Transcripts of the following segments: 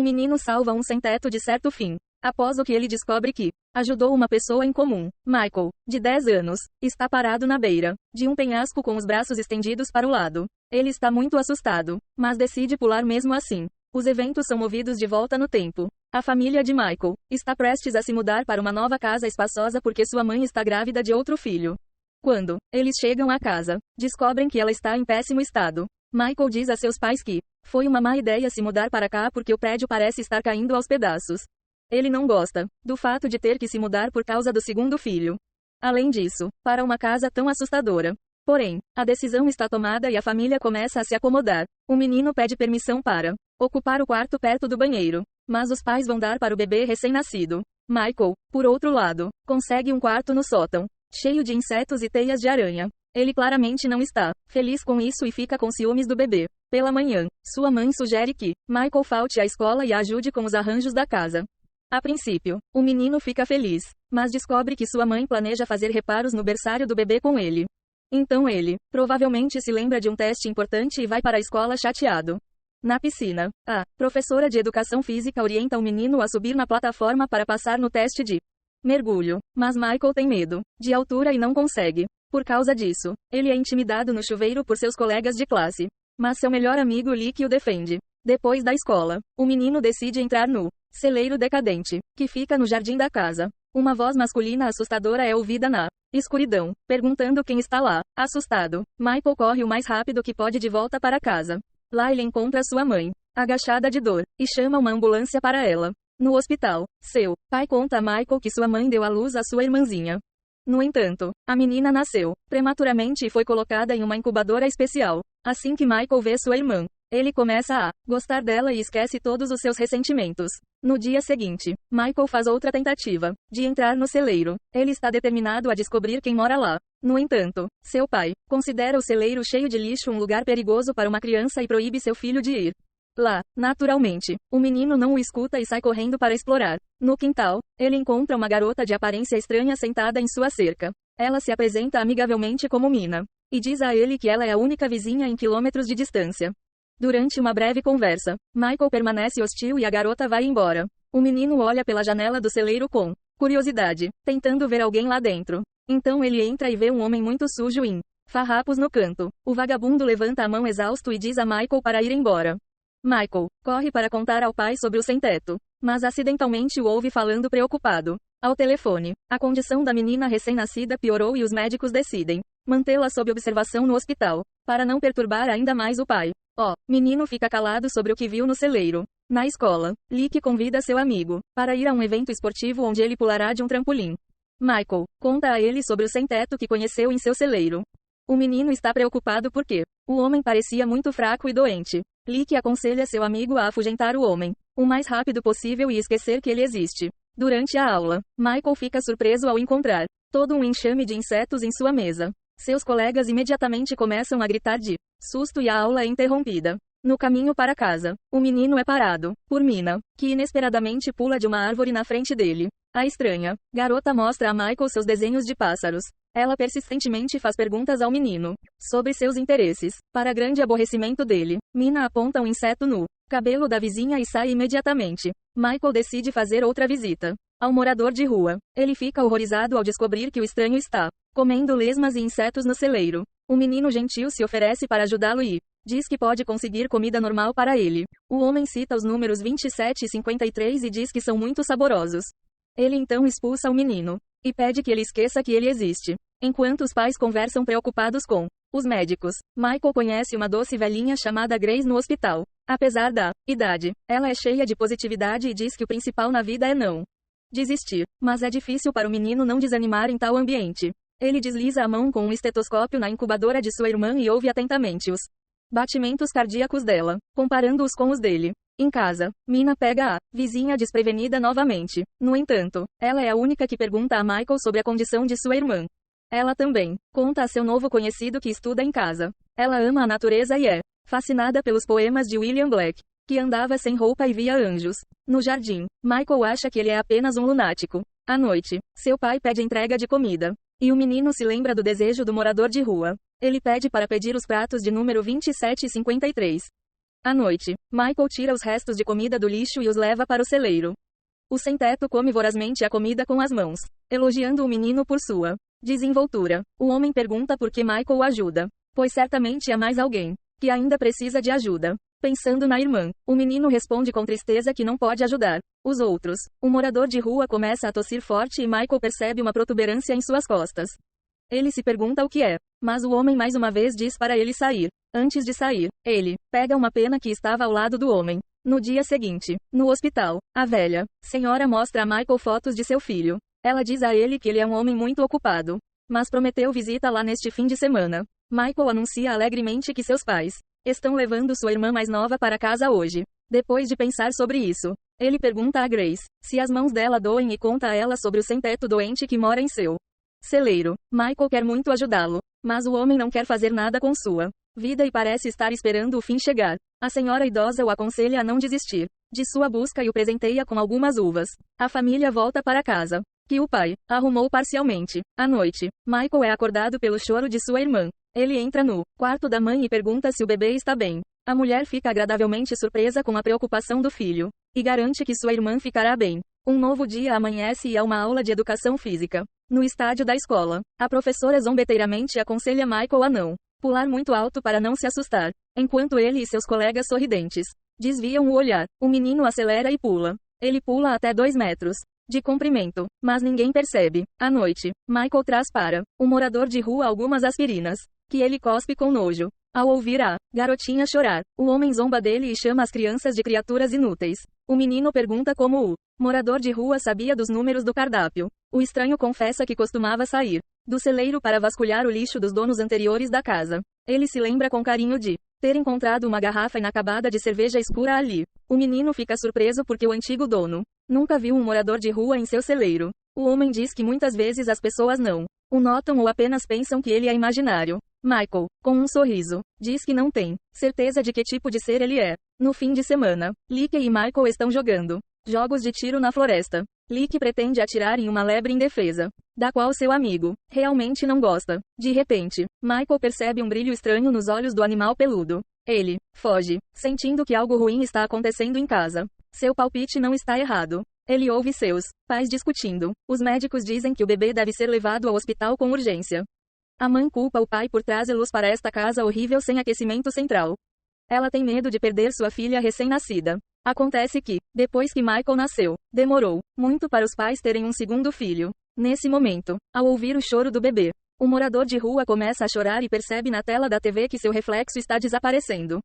Um menino salva um sem-teto de certo fim. Após o que ele descobre que ajudou uma pessoa em comum. Michael, de 10 anos, está parado na beira de um penhasco com os braços estendidos para o lado. Ele está muito assustado, mas decide pular mesmo assim. Os eventos são movidos de volta no tempo. A família de Michael está prestes a se mudar para uma nova casa espaçosa porque sua mãe está grávida de outro filho. Quando eles chegam à casa, descobrem que ela está em péssimo estado. Michael diz a seus pais que foi uma má ideia se mudar para cá porque o prédio parece estar caindo aos pedaços. Ele não gosta do fato de ter que se mudar por causa do segundo filho. Além disso, para uma casa tão assustadora. Porém, a decisão está tomada e a família começa a se acomodar. O menino pede permissão para ocupar o quarto perto do banheiro, mas os pais vão dar para o bebê recém-nascido. Michael, por outro lado, consegue um quarto no sótão, cheio de insetos e teias de aranha. Ele claramente não está feliz com isso e fica com ciúmes do bebê. Pela manhã, sua mãe sugere que Michael falte à escola e a ajude com os arranjos da casa. A princípio, o menino fica feliz, mas descobre que sua mãe planeja fazer reparos no berçário do bebê com ele. Então ele, provavelmente se lembra de um teste importante e vai para a escola chateado. Na piscina, a professora de educação física orienta o menino a subir na plataforma para passar no teste de mergulho, mas Michael tem medo de altura e não consegue. Por causa disso, ele é intimidado no chuveiro por seus colegas de classe. Mas seu melhor amigo Lick o defende. Depois da escola, o menino decide entrar no celeiro decadente, que fica no jardim da casa. Uma voz masculina assustadora é ouvida na escuridão, perguntando quem está lá. Assustado, Michael corre o mais rápido que pode de volta para casa. Lá ele encontra sua mãe, agachada de dor, e chama uma ambulância para ela. No hospital, seu pai conta a Michael que sua mãe deu à luz a sua irmãzinha. No entanto, a menina nasceu prematuramente e foi colocada em uma incubadora especial. Assim que Michael vê sua irmã, ele começa a gostar dela e esquece todos os seus ressentimentos. No dia seguinte, Michael faz outra tentativa de entrar no celeiro. Ele está determinado a descobrir quem mora lá. No entanto, seu pai considera o celeiro cheio de lixo um lugar perigoso para uma criança e proíbe seu filho de ir lá. Naturalmente, o menino não o escuta e sai correndo para explorar. No quintal, ele encontra uma garota de aparência estranha sentada em sua cerca. Ela se apresenta amigavelmente como Mina e diz a ele que ela é a única vizinha em quilômetros de distância. Durante uma breve conversa, Michael permanece hostil e a garota vai embora. O menino olha pela janela do celeiro com curiosidade, tentando ver alguém lá dentro. Então ele entra e vê um homem muito sujo em farrapos no canto. O vagabundo levanta a mão exausto e diz a Michael para ir embora. Michael corre para contar ao pai sobre o sem-teto, mas acidentalmente o ouve falando preocupado ao telefone. A condição da menina recém-nascida piorou e os médicos decidem mantê-la sob observação no hospital, para não perturbar ainda mais o pai. O menino fica calado sobre o que viu no celeiro. Na escola, Lick convida seu amigo para ir a um evento esportivo onde ele pulará de um trampolim. Michael conta a ele sobre o sem-teto que conheceu em seu celeiro. O menino está preocupado porque o homem parecia muito fraco e doente. Lick aconselha seu amigo a afugentar o homem o mais rápido possível e esquecer que ele existe. Durante a aula, Michael fica surpreso ao encontrar todo um enxame de insetos em sua mesa. Seus colegas imediatamente começam a gritar de susto e a aula é interrompida. No caminho para casa, o menino é parado por Mina, que inesperadamente pula de uma árvore na frente dele. A estranha garota mostra a Michael seus desenhos de pássaros. Ela persistentemente faz perguntas ao menino sobre seus interesses. Para grande aborrecimento dele, Mina aponta um inseto no cabelo da vizinha e sai imediatamente. Michael decide fazer outra visita ao morador de rua. Ele fica horrorizado ao descobrir que o estranho está comendo lesmas e insetos no celeiro. O menino gentil se oferece para ajudá-lo e diz que pode conseguir comida normal para ele. O homem cita os números 27 e 53 e diz que são muito saborosos. Ele então expulsa o menino e pede que ele esqueça que ele existe. Enquanto os pais conversam preocupados com os médicos, Michael conhece uma doce velhinha chamada Grace no hospital. Apesar da idade, ela é cheia de positividade e diz que o principal na vida é não desistir. Mas é difícil para o menino não desanimar em tal ambiente. Ele desliza a mão com um estetoscópio na incubadora de sua irmã e ouve atentamente os batimentos cardíacos dela, comparando-os com os dele. Em casa, Mina pega a vizinha desprevenida novamente. No entanto, ela é a única que pergunta a Michael sobre a condição de sua irmã. Ela também conta a seu novo conhecido que estuda em casa. Ela ama a natureza e é fascinada pelos poemas de William Black, que andava sem roupa e via anjos. No jardim, Michael acha que ele é apenas um lunático. À noite, seu pai pede entrega de comida. E o menino se lembra do desejo do morador de rua. Ele pede para pedir os pratos de número 27 e 53. À noite, Michael tira os restos de comida do lixo e os leva para o celeiro. O sem-teto come vorazmente a comida com as mãos, elogiando o menino por sua desenvoltura. O homem pergunta por que Michael o ajuda, pois certamente há mais alguém que ainda precisa de ajuda. Pensando na irmã, o menino responde com tristeza que não pode ajudar os outros. Um morador de rua começa a tossir forte e Michael percebe uma protuberância em suas costas. Ele se pergunta o que é, mas o homem mais uma vez diz para ele sair. Antes de sair, ele pega uma pena que estava ao lado do homem. No dia seguinte, no hospital, a velha senhora mostra a Michael fotos de seu filho. Ela diz a ele que ele é um homem muito ocupado, mas prometeu visita lá neste fim de semana. Michael anuncia alegremente que seus pais estão levando sua irmã mais nova para casa hoje. Depois de pensar sobre isso, ele pergunta a Grace se as mãos dela doem e conta a ela sobre o sem-teto doente que mora em seu celeiro. Michael quer muito ajudá-lo, mas o homem não quer fazer nada com sua vida e parece estar esperando o fim chegar. A senhora idosa o aconselha a não desistir de sua busca e o presenteia com algumas uvas. A família volta para casa, que o pai arrumou parcialmente. À noite, Michael é acordado pelo choro de sua irmã. Ele entra no quarto da mãe e pergunta se o bebê está bem. A mulher fica agradavelmente surpresa com a preocupação do filho e garante que sua irmã ficará bem. Um novo dia amanhece e há uma aula de educação física no estádio da escola. A professora zombeteiramente aconselha Michael a não pular muito alto para não se assustar, enquanto ele e seus colegas sorridentes desviam o olhar. O menino acelera e pula. Ele pula até 2 metros de comprimento, mas ninguém percebe. À noite, Michael traz para um morador de rua algumas aspirinas, que ele cospe com nojo. Ao ouvir a garotinha chorar, o homem zomba dele e chama as crianças de criaturas inúteis. O menino pergunta como o morador de rua sabia dos números do cardápio. O estranho confessa que costumava sair do celeiro para vasculhar o lixo dos donos anteriores da casa. Ele se lembra com carinho de ter encontrado uma garrafa inacabada de cerveja escura ali. O menino fica surpreso porque o antigo dono nunca viu um morador de rua em seu celeiro. O homem diz que muitas vezes as pessoas não o notam ou apenas pensam que ele é imaginário. Michael, com um sorriso, diz que não tem certeza de que tipo de ser ele é. No fim de semana, Lick e Michael estão jogando jogos de tiro na floresta. Lick pretende atirar em uma lebre indefesa, da qual seu amigo realmente não gosta. De repente, Michael percebe um brilho estranho nos olhos do animal peludo. Ele foge, sentindo que algo ruim está acontecendo em casa. Seu palpite não está errado. Ele ouve seus pais discutindo. Os médicos dizem que o bebê deve ser levado ao hospital com urgência. A mãe culpa o pai por trazê-los para esta casa horrível sem aquecimento central. Ela tem medo de perder sua filha recém-nascida. Acontece que, depois que Michael nasceu, demorou muito para os pais terem um segundo filho. Nesse momento, ao ouvir o choro do bebê, o morador de rua começa a chorar e percebe na tela da TV que seu reflexo está desaparecendo.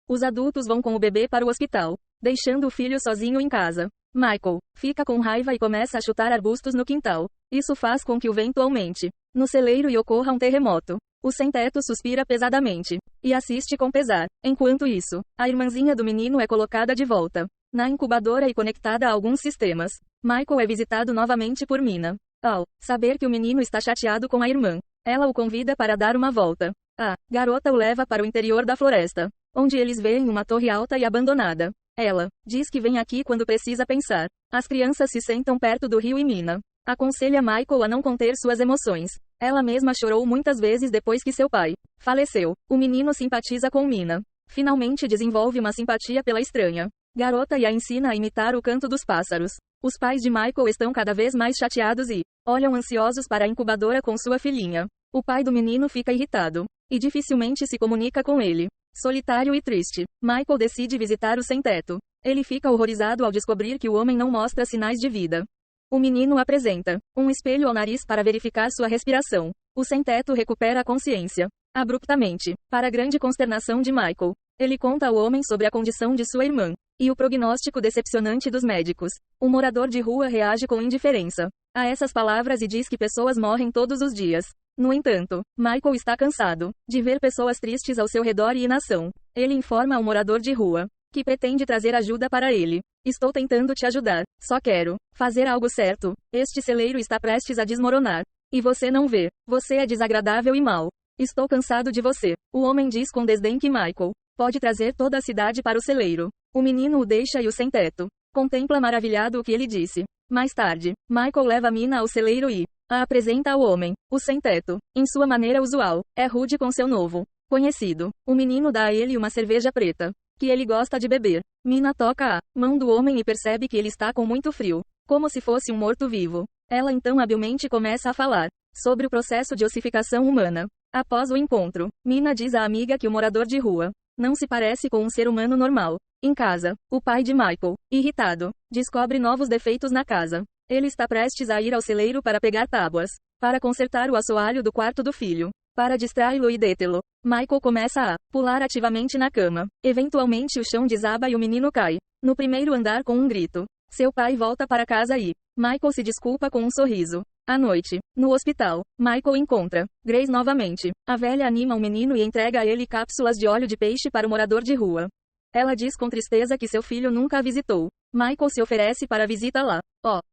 Os adultos vão com o bebê para o hospital, deixando o filho sozinho em casa. Michael fica com raiva e começa a chutar arbustos no quintal. Isso faz com que o vento aumente no celeiro e ocorra um terremoto. O sem-teto suspira pesadamente e assiste com pesar. Enquanto isso, a irmãzinha do menino é colocada de volta na incubadora e conectada a alguns sistemas. Michael é visitado novamente por Mina. Ao saber que o menino está chateado com a irmã, ela o convida para dar uma volta. A garota o leva para o interior da floresta, onde eles veem uma torre alta e abandonada. Ela diz que vem aqui quando precisa pensar. As crianças se sentam perto do rio e Mina aconselha Michael a não conter suas emoções. Ela mesma chorou muitas vezes depois que seu pai faleceu. O menino simpatiza com Mina. Finalmente desenvolve uma simpatia pela estranha garota e a ensina a imitar o canto dos pássaros. Os pais de Michael estão cada vez mais chateados e olham ansiosos para a incubadora com sua filhinha. O pai do menino fica irritado e dificilmente se comunica com ele. Solitário e triste, Michael decide visitar o sem-teto. Ele fica horrorizado ao descobrir que o homem não mostra sinais de vida. O menino apresenta um espelho ao nariz para verificar sua respiração. O sem-teto recupera a consciência abruptamente, para grande consternação de Michael. Ele conta ao homem sobre a condição de sua irmã e o prognóstico decepcionante dos médicos. O morador de rua reage com indiferença a essas palavras e diz que pessoas morrem todos os dias. No entanto, Michael está cansado de ver pessoas tristes ao seu redor e inação. Ele informa ao morador de rua que pretende trazer ajuda para ele. Estou tentando te ajudar. Só quero fazer algo certo. Este celeiro está prestes a desmoronar. E você não vê. Você é desagradável e mau. Estou cansado de você. O homem diz com desdém que Michael pode trazer toda a cidade para o celeiro. O menino o deixa e o sem-teto contempla maravilhado o que ele disse. Mais tarde, Michael leva Mina ao celeiro e a apresenta ao homem. O sem-teto, em sua maneira usual, é rude com seu novo conhecido. O menino dá a ele uma cerveja preta, que ele gosta de beber. Mina toca a mão do homem e percebe que ele está com muito frio, como se fosse um morto-vivo. Ela então habilmente começa a falar sobre o processo de ossificação humana. Após o encontro, Mina diz à amiga que o morador de rua não se parece com um ser humano normal. Em casa, o pai de Michael, irritado, descobre novos defeitos na casa. Ele está prestes a ir ao celeiro para pegar tábuas, para consertar o assoalho do quarto do filho. Para distraí-lo e detê-lo, Michael começa a pular ativamente na cama. Eventualmente o chão desaba e o menino cai no primeiro andar com um grito. Seu pai volta para casa e Michael se desculpa com um sorriso. À noite, no hospital, Michael encontra Grace novamente. A velha anima o menino e entrega a ele cápsulas de óleo de peixe para o morador de rua. Ela diz com tristeza que seu filho nunca a visitou. Michael se oferece para a visita lá.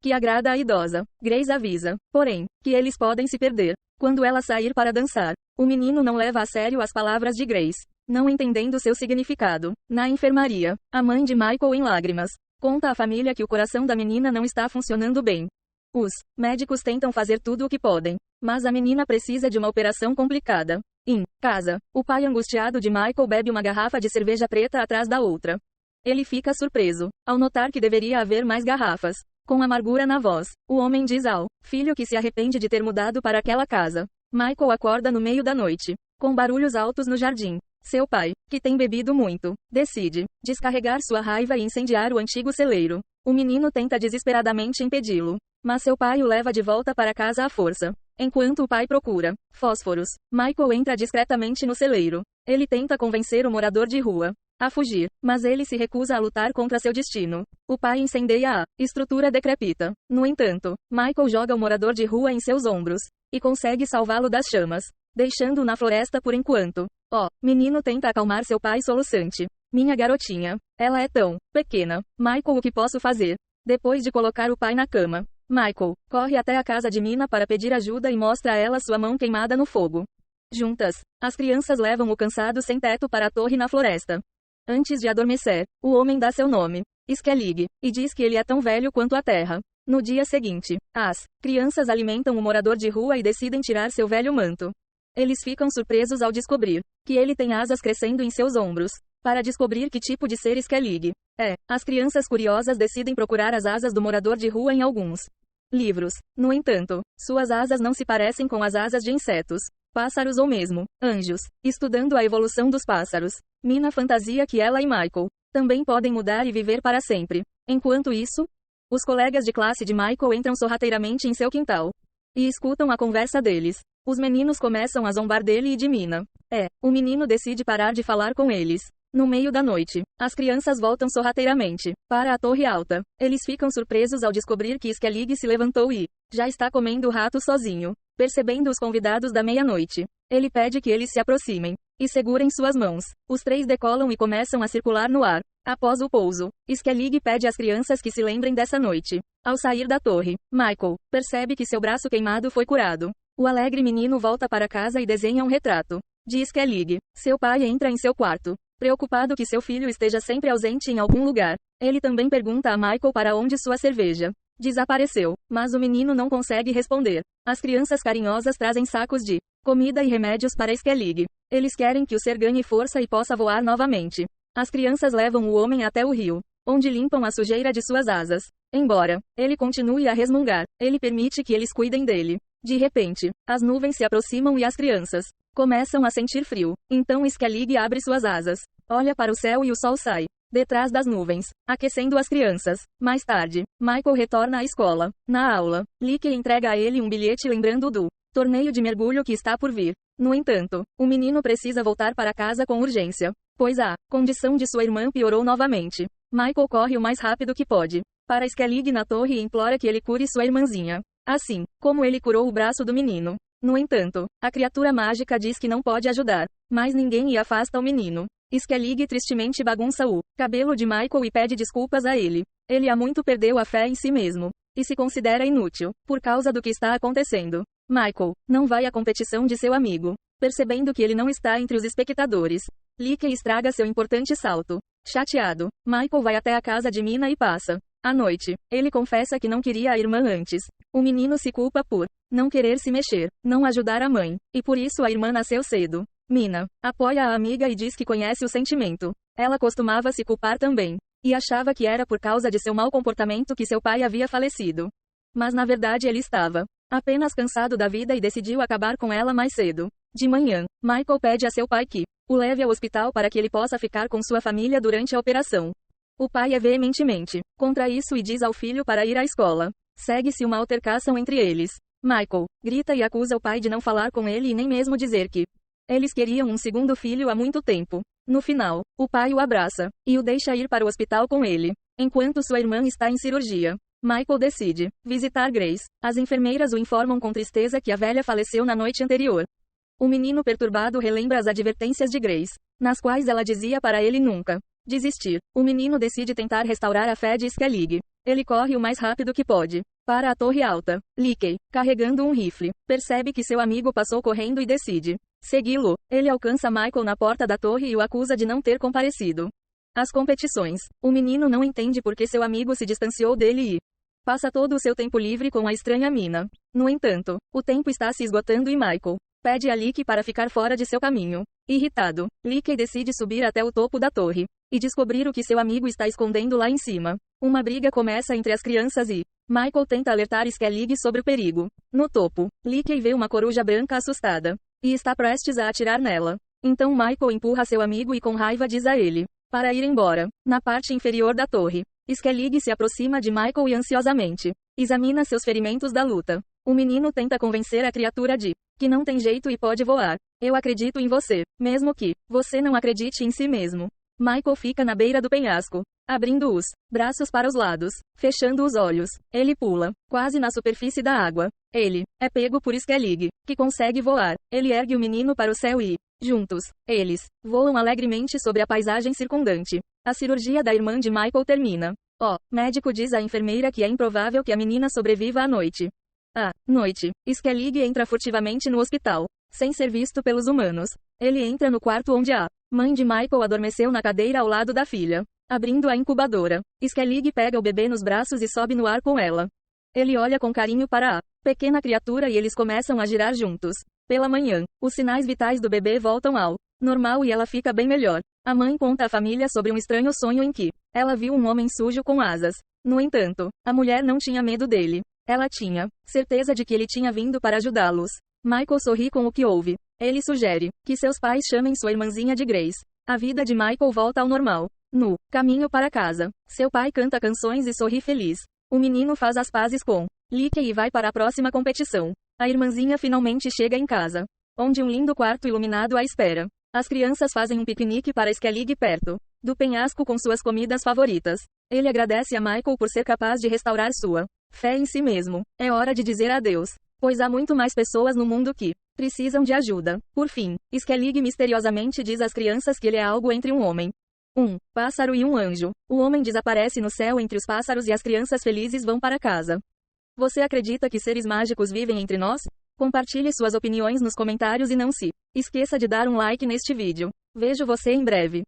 Que agrada a idosa. Grace avisa, porém, que eles podem se perder quando ela sair para dançar. O menino não leva a sério as palavras de Grace, não entendendo seu significado. Na enfermaria, a mãe de Michael em lágrimas conta à família que o coração da menina não está funcionando bem. Os médicos tentam fazer tudo o que podem, mas a menina precisa de uma operação complicada. Em casa, o pai angustiado de Michael bebe uma garrafa de cerveja preta atrás da outra. Ele fica surpreso ao notar que deveria haver mais garrafas. Com amargura na voz, o homem diz ao filho que se arrepende de ter mudado para aquela casa. Michael acorda no meio da noite, com barulhos altos no jardim. Seu pai, que tem bebido muito, decide descarregar sua raiva e incendiar o antigo celeiro. O menino tenta desesperadamente impedi-lo, mas seu pai o leva de volta para casa à força. Enquanto o pai procura fósforos, Michael entra discretamente no celeiro. Ele tenta convencer o morador de rua a fugir, mas ele se recusa a lutar contra seu destino. O pai incendeia a estrutura decrépita. No entanto, Michael joga o morador de rua em seus ombros e consegue salvá-lo das chamas, deixando-o na floresta por enquanto. Menino tenta acalmar seu pai soluçante. Minha garotinha, ela é tão pequena. Michael, o que posso fazer? Depois de colocar o pai na cama, Michael corre até a casa de Mina para pedir ajuda e mostra a ela sua mão queimada no fogo. Juntas, as crianças levam o cansado sem-teto para a torre na floresta. Antes de adormecer, o homem dá seu nome, Skellig, e diz que ele é tão velho quanto a terra. No dia seguinte, as crianças alimentam o morador de rua e decidem tirar seu velho manto. Eles ficam surpresos ao descobrir que ele tem asas crescendo em seus ombros. Para descobrir que tipo de ser Skellig é, as crianças curiosas decidem procurar as asas do morador de rua em alguns livros. No entanto, suas asas não se parecem com as asas de insetos, pássaros ou mesmo anjos. Estudando a evolução dos pássaros, Mina fantasia que ela e Michael também podem mudar e viver para sempre. Enquanto isso, os colegas de classe de Michael entram sorrateiramente em seu quintal e escutam a conversa deles. Os meninos começam a zombar dele e de Mina. O menino decide parar de falar com eles. No meio da noite, as crianças voltam sorrateiramente para a torre alta. Eles ficam surpresos ao descobrir que Skellig se levantou e já está comendo o rato sozinho. Percebendo os convidados da meia-noite, ele pede que eles se aproximem e segurem suas mãos. Os três decolam e começam a circular no ar. Após o pouso, Skellig pede às crianças que se lembrem dessa noite. Ao sair da torre, Michael percebe que seu braço queimado foi curado. O alegre menino volta para casa e desenha um retrato de Skellig. Seu pai entra em seu quarto, preocupado que seu filho esteja sempre ausente em algum lugar. Ele também pergunta a Michael para onde sua cerveja desapareceu, mas o menino não consegue responder. As crianças carinhosas trazem sacos de comida e remédios para Skellig. Eles querem que o ser ganhe força e possa voar novamente. As crianças levam o homem até o rio, onde limpam a sujeira de suas asas. Embora ele continue a resmungar, ele permite que eles cuidem dele. De repente, as nuvens se aproximam e as crianças começam a sentir frio. Então Skellig abre suas asas, olha para o céu e o sol sai detrás das nuvens, aquecendo as crianças. Mais tarde, Michael retorna à escola. Na aula, Lique entrega a ele um bilhete lembrando do torneio de mergulho que está por vir. No entanto, o menino precisa voltar para casa com urgência, pois a condição de sua irmã piorou novamente. Michael corre o mais rápido que pode para Skellig na torre e implora que ele cure sua irmãzinha, assim como ele curou o braço do menino. No entanto, a criatura mágica diz que não pode ajudar mais ninguém e afasta o menino. Skellig tristemente bagunça o cabelo de Michael e pede desculpas a ele. Ele há muito perdeu a fé em si mesmo e se considera inútil por causa do que está acontecendo. Michael não vai à competição de seu amigo, percebendo que ele não está entre os espectadores. Lique estraga seu importante salto. Chateado, Michael vai até a casa de Mina e passa a noite. Ele confessa que não queria a irmã antes. O menino se culpa por não querer se mexer, não ajudar a mãe, e por isso a irmã nasceu cedo. Mina apoia a amiga e diz que conhece o sentimento. Ela costumava se culpar também. E achava que era por causa de seu mau comportamento que seu pai havia falecido. Mas na verdade ele estava apenas cansado da vida e decidiu acabar com ela mais cedo. De manhã, Michael pede a seu pai que o leve ao hospital para que ele possa ficar com sua família durante a operação. O pai é veementemente contra isso e diz ao filho para ir à escola. Segue-se uma altercação entre eles. Michael grita e acusa o pai de não falar com ele e nem mesmo dizer que eles queriam um segundo filho há muito tempo. No final, o pai o abraça e o deixa ir para o hospital com ele, enquanto sua irmã está em cirurgia. Michael decide visitar Grace. As enfermeiras o informam com tristeza que a velha faleceu na noite anterior. O menino perturbado relembra as advertências de Grace, nas quais ela dizia para ele nunca desistir. O menino decide tentar restaurar a fé de Skellig. Ele corre o mais rápido que pode para a torre alta. Leakey, carregando um rifle, percebe que seu amigo passou correndo e decide segui-lo. Ele alcança Michael na porta da torre e o acusa de não ter comparecido às competições. O menino não entende por que seu amigo se distanciou dele e passa todo o seu tempo livre com a estranha mina. No entanto, o tempo está se esgotando e Michael pede a Leakey para ficar fora de seu caminho. Irritado, Leakey decide subir até o topo da torre e descobrir o que seu amigo está escondendo lá em cima. Uma briga começa entre as crianças e Michael tenta alertar Skellig sobre o perigo. No topo, Leakey vê uma coruja branca assustada e está prestes a atirar nela. Então Michael empurra seu amigo e com raiva diz a ele para ir embora. Na parte inferior da torre, Skellig se aproxima de Michael e ansiosamente examina seus ferimentos da luta. O menino tenta convencer a criatura de que não tem jeito e pode voar. Eu acredito em você, mesmo que você não acredite em si mesmo. Michael fica na beira do penhasco, abrindo os braços para os lados, fechando os olhos. Ele pula, quase na superfície da água. Ele é pego por Skellig, que consegue voar. Ele ergue o menino para o céu e, juntos, eles voam alegremente sobre a paisagem circundante. A cirurgia da irmã de Michael termina. O médico diz à enfermeira que é improvável que a menina sobreviva à noite. À noite, Skellig entra furtivamente no hospital, sem ser visto pelos humanos. Ele entra no quarto onde a mãe de Michael adormeceu na cadeira ao lado da filha. Abrindo a incubadora, Skellig pega o bebê nos braços e sobe no ar com ela. Ele olha com carinho para a pequena criatura e eles começam a girar juntos. Pela manhã, os sinais vitais do bebê voltam ao normal e ela fica bem melhor. A mãe conta à família sobre um estranho sonho em que ela viu um homem sujo com asas. No entanto, a mulher não tinha medo dele. Ela tinha certeza de que ele tinha vindo para ajudá-los. Michael sorri com o que ouve. Ele sugere que seus pais chamem sua irmãzinha de Grace. A vida de Michael volta ao normal. No caminho para casa, seu pai canta canções e sorri feliz. O menino faz as pazes com Leakey e vai para a próxima competição. A irmãzinha finalmente chega em casa, onde um lindo quarto iluminado a espera. As crianças fazem um piquenique para Skellig perto do penhasco com suas comidas favoritas. Ele agradece a Michael por ser capaz de restaurar sua fé em si mesmo. É hora de dizer adeus, pois há muito mais pessoas no mundo que precisam de ajuda. Por fim, Skellig misteriosamente diz às crianças que ele é algo entre um homem, um pássaro e um anjo. O homem desaparece no céu entre os pássaros e as crianças felizes vão para casa. Você acredita que seres mágicos vivem entre nós? Compartilhe suas opiniões nos comentários e não se esqueça de dar um like neste vídeo. Vejo você em breve.